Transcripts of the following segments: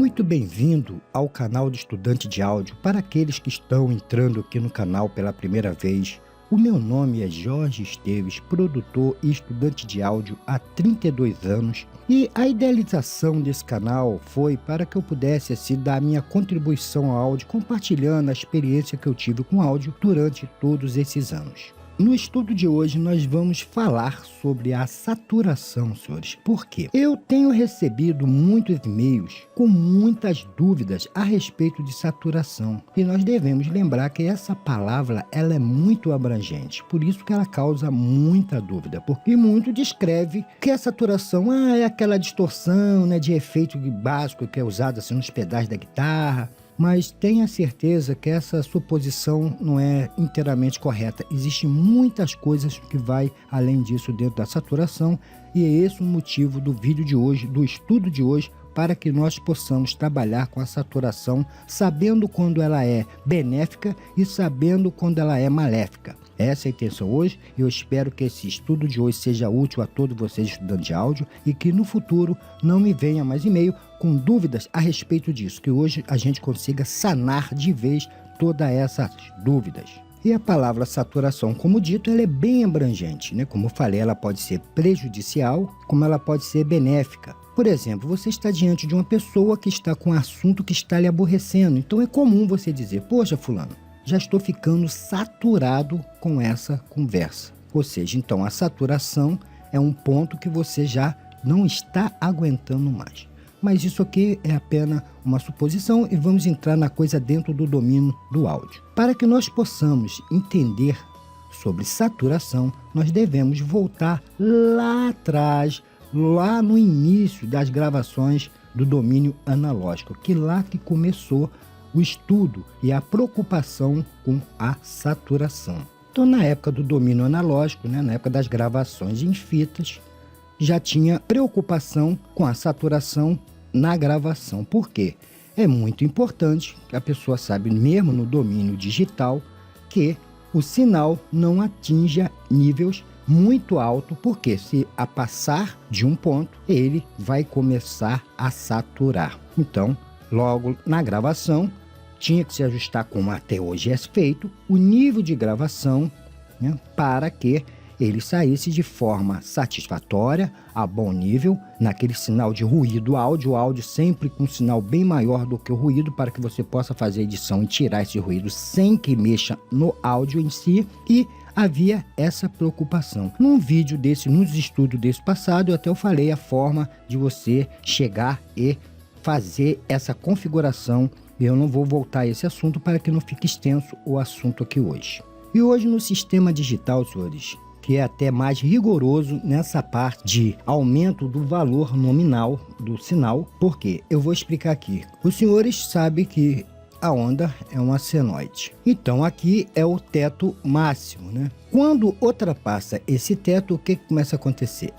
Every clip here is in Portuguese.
muito bem-vindo ao canal do Estudante de Áudio. Para aqueles que estão entrando aqui no canal pela primeira vez, o meu nome é Jorge Esteves, produtor e estudante de áudio há 32 anos, e a idealização desse canal foi para que eu pudesse dar a minha contribuição ao áudio, compartilhando a experiência que eu tive com áudio durante todos esses anos. No estudo de hoje nós vamos falar sobre a saturação, senhores. Por quê? Eu tenho recebido muitos e-mails com muitas dúvidas a respeito de saturação. E nós devemos lembrar que essa palavra ela é muito abrangente. Por isso que ela causa muita dúvida. Porque muito descreve que a saturação é aquela distorção, né, de efeito básico que é usado assim, nos pedais da guitarra. Mas tenha certeza que essa suposição não é inteiramente correta. Existem muitas coisas que vai além disso dentro da saturação, e é esse o motivo do vídeo de hoje, do estudo de hoje, para que nós possamos trabalhar com a saturação, sabendo quando ela é benéfica e sabendo quando ela é maléfica. Essa é a intenção hoje, e eu espero que esse estudo de hoje seja útil a todos vocês estudantes de áudio e que no futuro não me venha mais e-mail com dúvidas a respeito disso, que hoje a gente consiga sanar de vez todas essas dúvidas. E a palavra saturação, como dito, ela é bem abrangente, né? Como eu falei, ela pode ser prejudicial, como ela pode ser benéfica. Por exemplo, você está diante de uma pessoa que está com um assunto que está lhe aborrecendo, então é comum você dizer, poxa fulano, já estou ficando saturado com essa conversa. Ou seja, então a saturação é um ponto que você já não está aguentando mais. Mas isso aqui é apenas uma suposição e vamos entrar na coisa dentro do domínio do áudio. Para que nós possamos entender sobre saturação, nós devemos voltar lá atrás, lá no início das gravações do domínio analógico, que lá que começou o estudo e a preocupação com a saturação. Então, na época do domínio analógico, né, na época das gravações em fitas, já tinha preocupação com a saturação na gravação. Por quê? É muito importante que a pessoa saiba, mesmo no domínio digital, que o sinal não atinja níveis muito altos, porque se a passar de um ponto, ele vai começar a saturar. Então, logo na gravação, tinha que se ajustar, como até hoje é feito, o nível de gravação, né, para que ele saísse de forma satisfatória, a bom nível, naquele sinal de ruído áudio, o áudio sempre com um sinal bem maior do que o ruído, para que você possa fazer a edição e tirar esse ruído sem que mexa no áudio em si, e havia essa preocupação. Num vídeo desse, nos estudos desse passado, eu até falei a forma de você chegar e fazer essa configuração. Eu não vou voltar a esse assunto para que não fique extenso o assunto aqui hoje. E hoje no sistema digital, senhores, que é até mais rigoroso nessa parte de aumento do valor nominal do sinal. Por quê? Eu vou explicar aqui. Os senhores sabem que a onda é uma senoide. Então aqui é o teto máximo, né? Quando ultrapassa esse teto, o que começa a acontecer?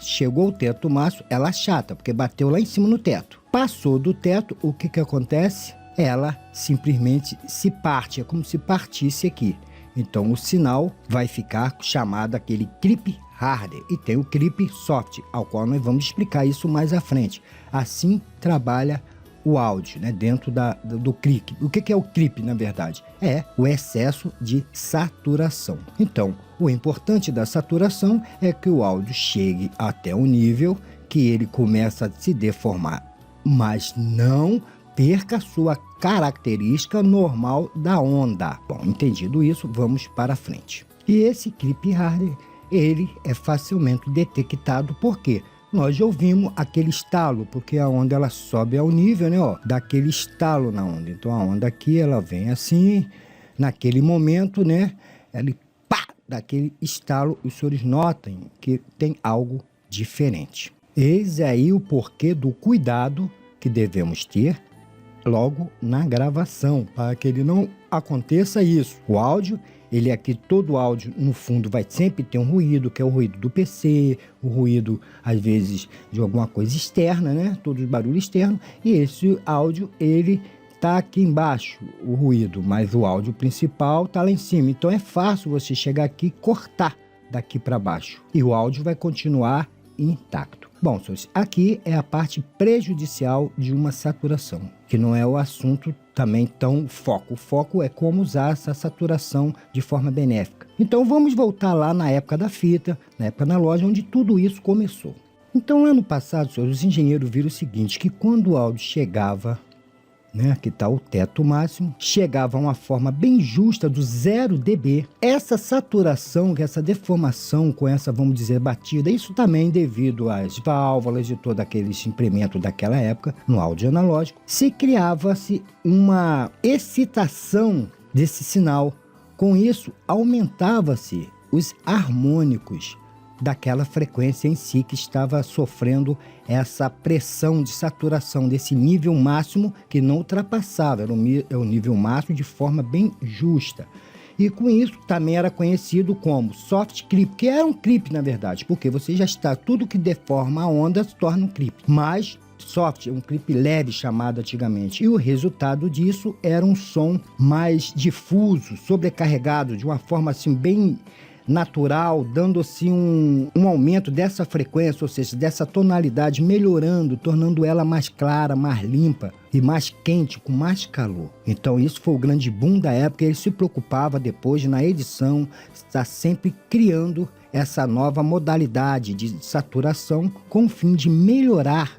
Chegou ao teto máximo, ela achata, porque bateu lá em cima no teto. Passou do teto, o que acontece? Ela simplesmente se parte, é como se partisse aqui. Então o sinal vai ficar chamado aquele clip hardware e tem o clip soft, ao qual nós vamos explicar isso mais à frente. Assim trabalha o áudio, né, dentro do clipe. O que é o clipe, na verdade? É o excesso de saturação. Então, o importante da saturação é que o áudio chegue até um nível que ele começa a se deformar, mas não perca sua característica normal da onda. Bom, entendido isso, vamos para frente. E esse clip hardware, ele é facilmente detectado, porque nós já ouvimos aquele estalo, porque a onda ela sobe ao nível, né, ó, daquele estalo na onda. Então a onda aqui ela vem assim, naquele momento, né, ele pá, daquele estalo, os senhores notem que tem algo diferente. Eis aí o porquê do cuidado que devemos ter logo na gravação, para que ele não aconteça isso. O áudio, ele aqui, todo áudio no fundo vai sempre ter um ruído, que é o ruído do PC, o ruído às vezes de alguma coisa externa, né? Todo barulho externo, e esse áudio ele tá aqui embaixo, o ruído, mas o áudio principal tá lá em cima. Então é fácil você chegar aqui e cortar daqui para baixo, e o áudio vai continuar intacto. Bom, senhores, aqui é a parte prejudicial de uma saturação, que não é o assunto também tão foco. O foco é como usar essa saturação de forma benéfica. Então vamos voltar lá na época da fita, na época analógica, onde tudo isso começou. Então lá no passado, senhores, os engenheiros viram o seguinte, que quando o áudio chegava, aqui está o teto máximo, chegava a uma forma bem justa do 0 dB. Essa saturação, essa deformação com essa, vamos dizer, batida, isso também devido às válvulas e todo aquele implemento daquela época, no áudio analógico, se criava-se uma excitação desse sinal. Com isso, aumentava-se os harmônicos daquela frequência em si que estava sofrendo essa pressão de saturação desse nível máximo que não ultrapassava, era o nível máximo de forma bem justa. E com isso também era conhecido como soft creep, que era um creep na verdade, porque você já está, tudo que deforma a onda se torna um creep, mas soft, um creep leve chamado antigamente. E o resultado disso era um som mais difuso, sobrecarregado, de uma forma assim bem natural, dando assim um aumento dessa frequência, ou seja, dessa tonalidade, melhorando, tornando ela mais clara, mais limpa e mais quente, com mais calor. Então isso foi o grande boom da época. Ele se preocupava depois na edição, estar sempre criando essa nova modalidade de saturação com o fim de melhorar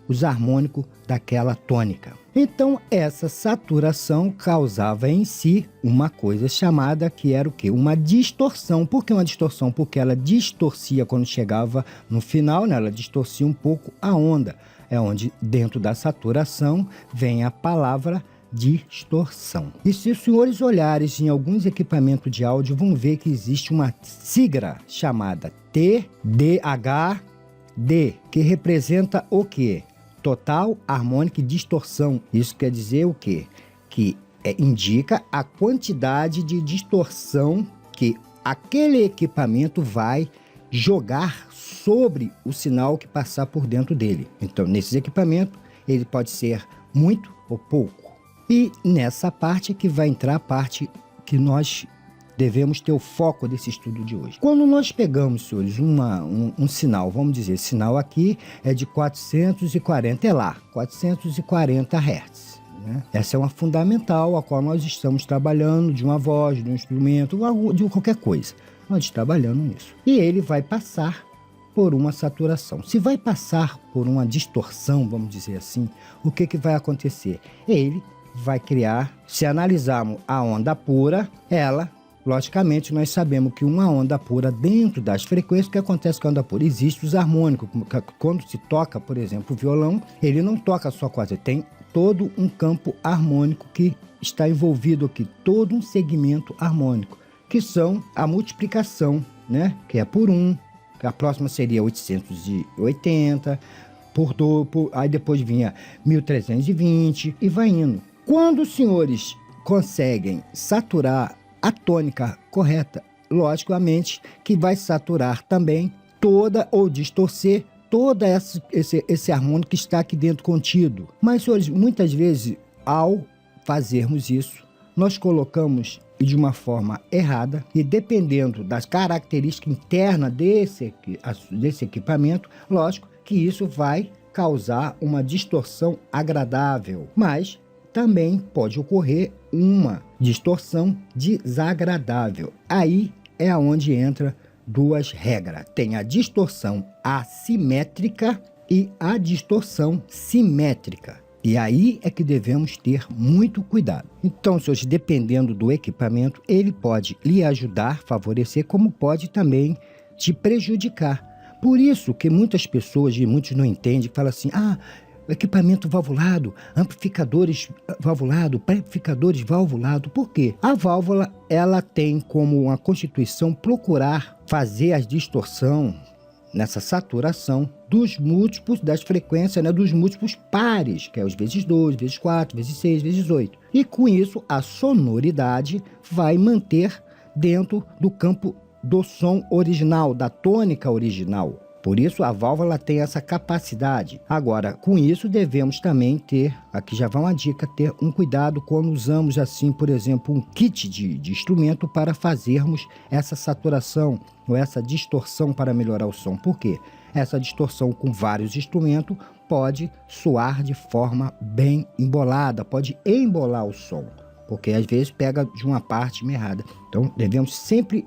os harmônicos daquela tônica. Então, essa saturação causava em si uma coisa chamada que era o quê? Uma distorção. Por que uma distorção? Porque ela distorcia quando chegava no final, ela distorcia um pouco a onda. É onde dentro da saturação vem a palavra distorção. E se os senhores olharem em alguns equipamentos de áudio, vão ver que existe uma sigla chamada TDHD, que representa o quê? Total harmônica e distorção. Isso quer dizer o quê? Que indica a quantidade de distorção que aquele equipamento vai jogar sobre o sinal que passar por dentro dele. Então, nesses equipamentos, ele pode ser muito ou pouco. E nessa parte que vai entrar a parte que nós devemos ter o foco desse estudo de hoje. Quando nós pegamos, senhores, um sinal, vamos dizer, esse sinal aqui é de 440, 440 Hz. Essa é uma fundamental a qual nós estamos trabalhando, de uma voz, de um instrumento, de qualquer coisa. Nós estamos trabalhando nisso. E ele vai passar por uma saturação. Se vai passar por uma distorção, vamos dizer assim, o que vai acontecer? Ele vai criar, se analisarmos a onda pura, logicamente, nós sabemos que uma onda pura dentro das frequências, o que acontece com a onda pura? Existem os harmônicos. Quando se toca, por exemplo, o violão, ele não toca só com ele tem todo um campo harmônico que está envolvido aqui, todo um segmento harmônico, que são a multiplicação, que é por 1, a próxima seria 880, aí depois vinha 1320 e vai indo. Quando os senhores conseguem saturar a tônica correta, logicamente que vai saturar também toda ou distorcer toda esse harmônico que está aqui dentro contido. Mas, senhores, muitas vezes, ao fazermos isso, nós colocamos de uma forma errada e dependendo das características internas desse equipamento, lógico que isso vai causar uma distorção agradável, mas também pode ocorrer uma distorção desagradável. Aí é onde entra duas regras. Tem a distorção assimétrica e a distorção simétrica. E aí é que devemos ter muito cuidado. Então, senhores, dependendo do equipamento, ele pode lhe ajudar, favorecer, como pode também te prejudicar. Por isso que muitas pessoas, e muitos não entendem, falam assim, equipamento valvulado, amplificadores valvulado, pré-amplificadores valvulado. Por quê? A válvula, ela tem como uma constituição procurar fazer a distorção nessa saturação dos múltiplos das frequências, dos múltiplos pares, que é os vezes 2, vezes 4, vezes 6, vezes 8. E com isso, a sonoridade vai manter dentro do campo do som original, da tônica original. Por isso, a válvula tem essa capacidade. Agora, com isso, devemos também ter, aqui já vai uma dica, ter um cuidado quando usamos, assim, por exemplo, um kit de instrumento para fazermos essa saturação ou essa distorção para melhorar o som. Por quê? Essa distorção com vários instrumentos pode soar de forma bem embolada, pode embolar o som, porque às vezes pega de uma parte meio errada. Então, devemos sempre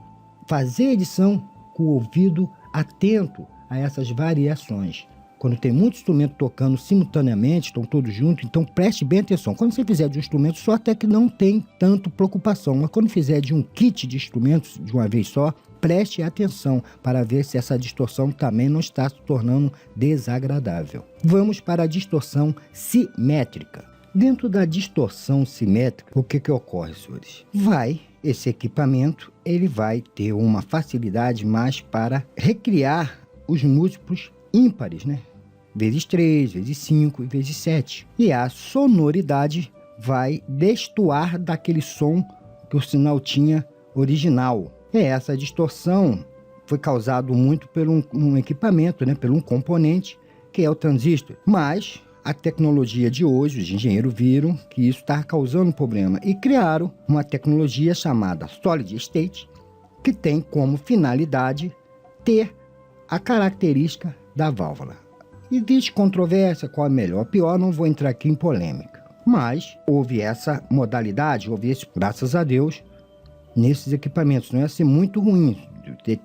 fazer edição com o ouvido atento a essas variações. Quando tem muito instrumento tocando simultaneamente, estão todos juntos, então preste bem atenção. Quando você fizer de um instrumento só, até que não tem tanto preocupação, mas quando fizer de um kit de instrumentos de uma vez só, preste atenção para ver se essa distorção também não está se tornando desagradável. Vamos para a distorção simétrica. Dentro da distorção simétrica, o que ocorre, senhores? Esse equipamento ele vai ter uma facilidade mais para recriar os múltiplos ímpares, né? Vezes 3, vezes 5 e vezes 7. E a sonoridade vai destoar daquele som que o sinal tinha original. E essa distorção foi causada muito por um equipamento, né? Por um componente, que é o transistor. Mas a tecnologia de hoje, os engenheiros viram que isso estava causando um problema e criaram uma tecnologia chamada Solid State, que tem como finalidade ter a característica da válvula. Existe controvérsia, qual é melhor ou pior, não vou entrar aqui em polêmica. Mas houve essa modalidade, houve esse, graças a Deus, nesses equipamentos. Não ia ser muito ruim,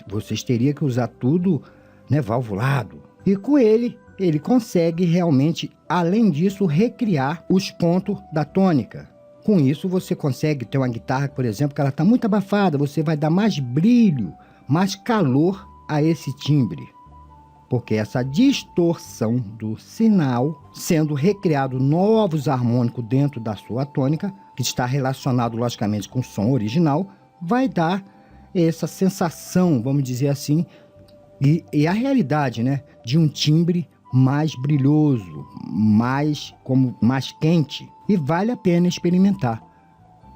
vocês teriam que usar tudo, né, valvulado. E com ele consegue realmente, além disso, recriar os pontos da tônica. Com isso, você consegue ter uma guitarra, por exemplo, que ela está muito abafada, você vai dar mais brilho, mais calor a esse timbre. Porque essa distorção do sinal, sendo recriado novos harmônicos dentro da sua tônica, que está relacionado, logicamente, com o som original, vai dar essa sensação, vamos dizer assim, e a realidade, né, de um timbre mais brilhoso, mais quente, e vale a pena experimentar.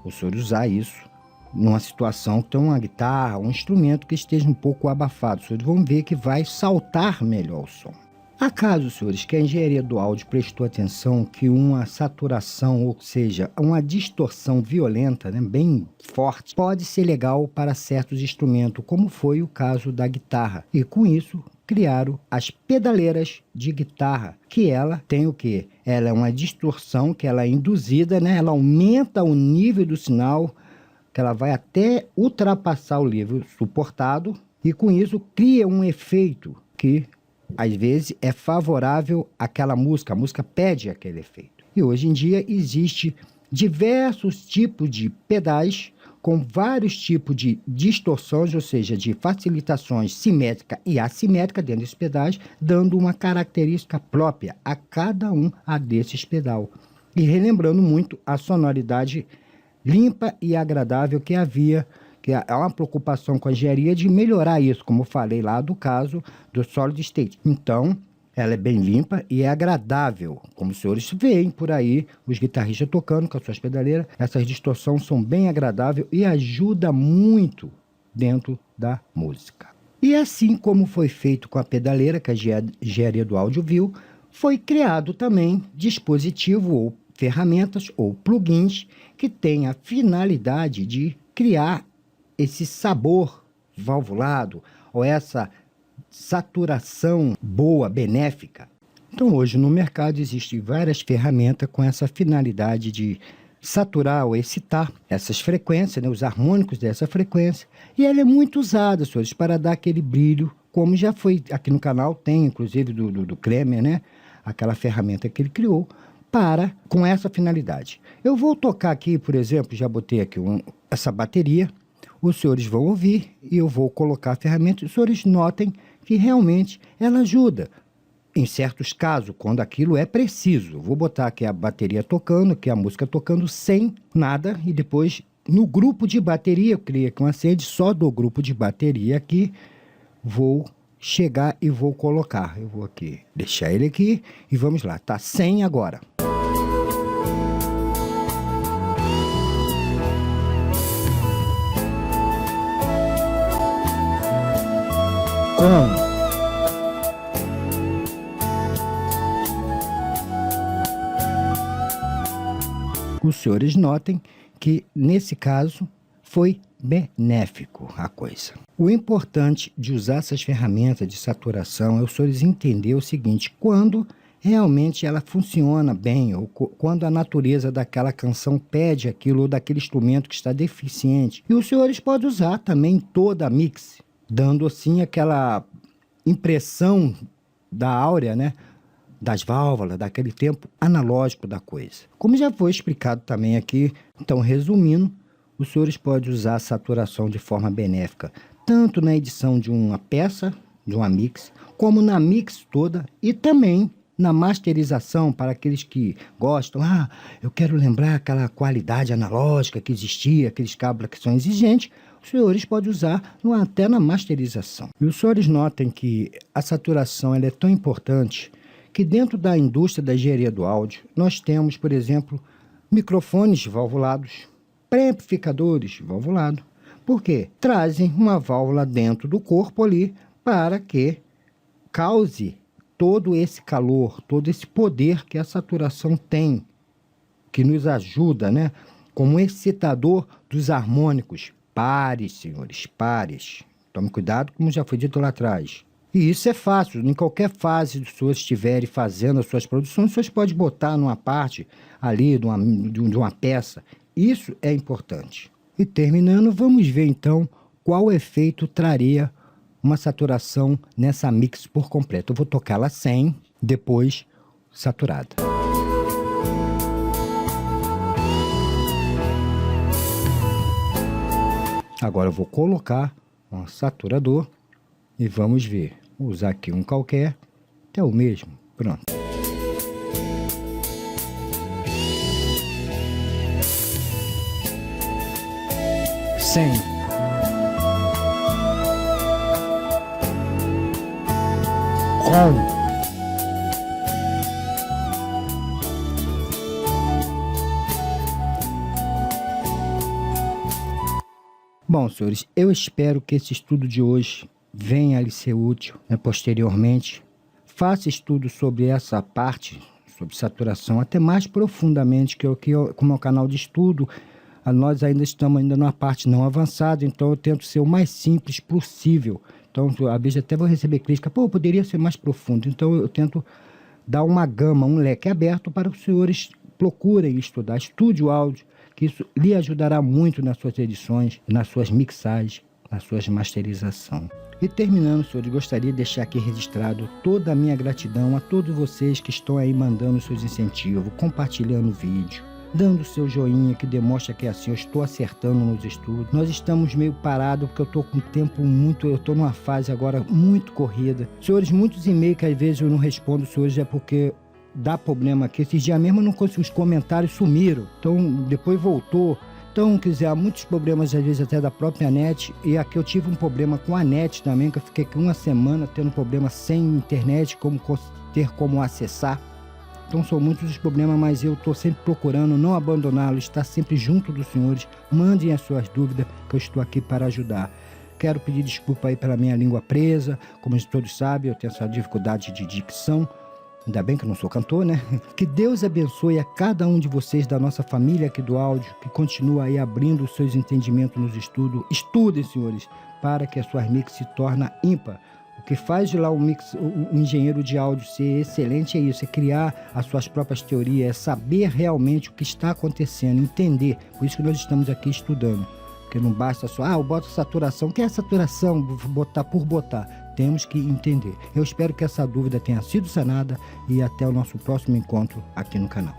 O senhor usar isso numa situação que tem uma guitarra, um instrumento que esteja um pouco abafado, os senhores vão ver que vai saltar melhor o som. Acaso, senhores, que a engenharia do áudio prestou atenção que uma saturação, ou seja, uma distorção violenta, né, bem forte, pode ser legal para certos instrumentos, como foi o caso da guitarra. E com isso, criaram as pedaleiras de guitarra, que ela tem o quê? Ela é uma distorção que ela é induzida, né? Ela aumenta o nível do sinal, que ela vai até ultrapassar o nível suportado, e com isso cria um efeito que às vezes é favorável àquela música, a música pede aquele efeito. E hoje em dia existe diversos tipos de pedais com vários tipos de distorções, ou seja, de facilitações simétrica e assimétrica dentro desses pedais, dando uma característica própria a cada um desses pedal. E relembrando muito a sonoridade limpa e agradável que havia, que é uma preocupação com a engenharia de melhorar isso, como eu falei lá do caso do Solid State. Então, ela é bem limpa e é agradável, como os senhores veem por aí, os guitarristas tocando com as suas pedaleiras. Essas distorções são bem agradáveis e ajudam muito dentro da música. E assim como foi feito com a pedaleira, que a engenharia do áudio viu, foi criado também dispositivo ou ferramentas ou plugins que têm a finalidade de criar esse sabor valvulado ou essa saturação boa, benéfica. Então hoje no mercado existem várias ferramentas com essa finalidade de saturar ou excitar essas frequências, né, os harmônicos dessa frequência, e ela é muito usada, senhores, para dar aquele brilho, como já foi aqui no canal, tem inclusive do Kramer, né, aquela ferramenta que ele criou com essa finalidade. Eu vou tocar aqui, por exemplo, já botei aqui essa bateria, os senhores vão ouvir e eu vou colocar a ferramenta, os senhores notem que realmente ela ajuda. Em certos casos, quando aquilo é preciso. Vou botar aqui a bateria tocando, aqui a música tocando sem nada, e depois no grupo de bateria, eu criei aqui uma sede só do grupo de bateria aqui, vou chegar e vou colocar. Eu vou aqui deixar ele aqui e vamos lá, tá sem agora. Com Os senhores notem que, nesse caso, foi benéfico a coisa. O importante de usar essas ferramentas de saturação é os senhores entender o seguinte: quando realmente ela funciona bem, ou quando a natureza daquela canção pede aquilo, ou daquele instrumento que está deficiente. E os senhores podem usar também toda a mix, dando assim aquela impressão da áurea, né? Das válvulas, daquele tempo analógico da coisa. Como já foi explicado também aqui, então, resumindo, os senhores podem usar a saturação de forma benéfica, tanto na edição de uma peça, de uma mix, como na mix toda e também na masterização, para aqueles que gostam. Eu quero lembrar aquela qualidade analógica que existia, aqueles cabos que são exigentes. Os senhores podem usar até na masterização. E os senhores notem que a saturação ela é tão importante que dentro da indústria da engenharia do áudio, nós temos, por exemplo, microfones valvulados, pré-amplificadores valvulados. Por quê? Trazem uma válvula dentro do corpo ali para que cause todo esse calor, todo esse poder que a saturação tem, que nos ajuda, né? Como excitador dos harmônicos. Pares, senhores, pares. Tome cuidado, como já foi dito lá atrás. E isso é fácil, em qualquer fase que os senhores estiverem fazendo as suas produções, os senhores podem botar numa parte ali de uma peça. Isso é importante. E terminando, vamos ver então qual efeito traria uma saturação nessa mix por completo. Eu vou tocá-la sem, depois saturada. Agora eu vou colocar um saturador e vamos ver. Vou usar aqui um qualquer, até o mesmo. Pronto. Sem. Com. Bom, senhores, eu espero que esse estudo de hoje venha a lhe ser útil, né, posteriormente. Faça estudo sobre essa parte, sobre saturação, até mais profundamente, que como é o canal de estudo, nós ainda estamos numa parte não avançada, então eu tento ser o mais simples possível. Então, às vezes até vou receber crítica, poderia ser mais profundo. Então, eu tento dar uma gama, um leque aberto para que os senhores procurem estudar, estude o áudio, que isso lhe ajudará muito nas suas edições, nas suas mixagens, nas suas masterizações. E terminando, senhores, gostaria de deixar aqui registrado toda a minha gratidão a todos vocês que estão aí mandando seus incentivos, compartilhando o vídeo, dando o seu joinha, que demonstra que assim eu estou acertando nos estudos. Nós estamos meio parados porque eu estou com tempo eu estou numa fase agora muito corrida. Senhores, muitos e-mails que às vezes eu não respondo, senhores, é porque dá problema aqui. Esses dias mesmo eu não consegui, os comentários sumiram, então depois voltou. Então, quer dizer, há muitos problemas às vezes até da própria net, e aqui eu tive um problema com a net também, que eu fiquei uma semana tendo problema sem internet, ter como acessar. Então são muitos os problemas, mas eu estou sempre procurando não abandoná-los, estar sempre junto dos senhores. Mandem as suas dúvidas, que eu estou aqui para ajudar. Quero pedir desculpa aí pela minha língua presa, como todos sabem, eu tenho essa dificuldade de dicção. Ainda bem que eu não sou cantor, né? Que Deus abençoe a cada um de vocês da nossa família aqui do áudio, que continua aí abrindo os seus entendimentos nos estudos. Estudem, senhores, para que a sua mix se torne ímpar. O que faz de lá o engenheiro de áudio ser excelente é isso, é criar as suas próprias teorias, é saber realmente o que está acontecendo, entender. Por isso que nós estamos aqui estudando. Porque não basta só, eu boto saturação. O que é saturação? Botar por botar. Temos que entender. Eu espero que essa dúvida tenha sido sanada e até o nosso próximo encontro aqui no canal.